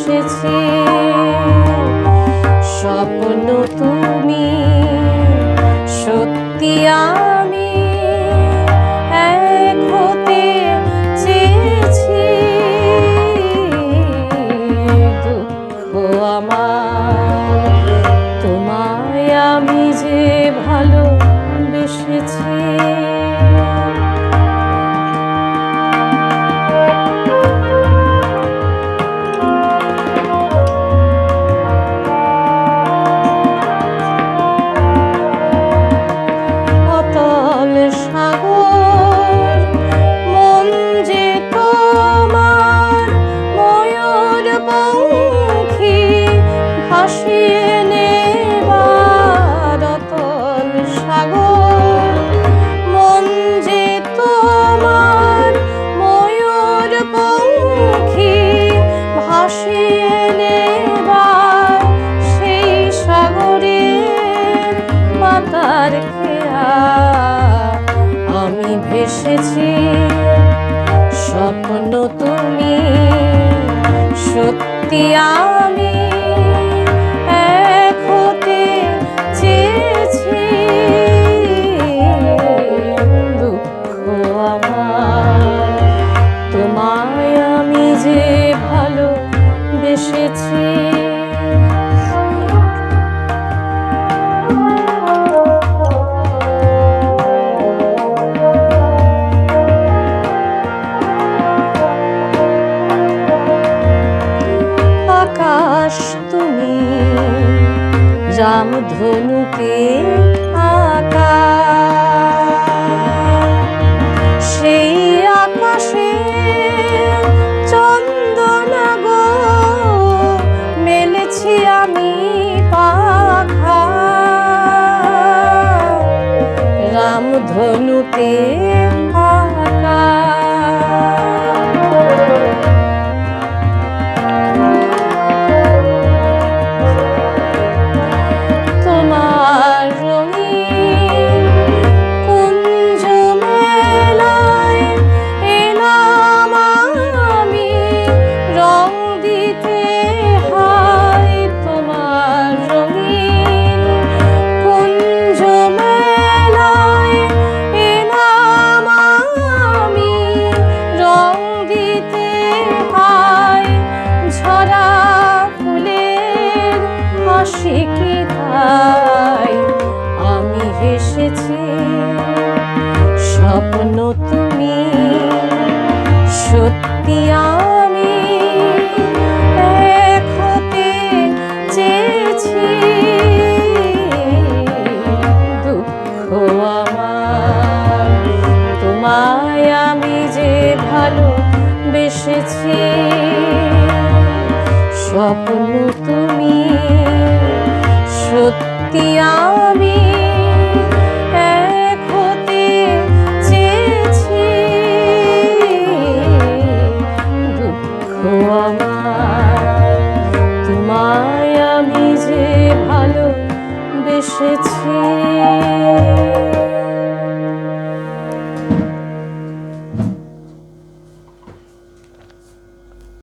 ভেসেছে স্বপ্ন তুমি সত্যি আমি এক হতে চেয়েছি দুঃখ আমার তোমায় আমি যে ভালোবেসেছি আমি ভেসেছি স্বপ্ন তুমি সত্যি আমি এক হতে চেয়েছি দুঃখ আমার তোমায় আমি যে ভালোবেসেছি আকাশ তুমি রামধনুতে আঁকা সেই আকাশে চন্দনা গো মেলেছি আমি পাখা রামধনুতে আঁকা আমি হেসেছি স্বপ্ন তুমি সত্যি আমি এক হতে চেয়েছি দুঃখ আমার তোমায় আমি যে ভালোবেসেছি স্বপ্ন তুমি সত্যি আমি এক হতে চেয়েছি দুঃখ আমার তোমায় আমি যে ভালোবেসেছি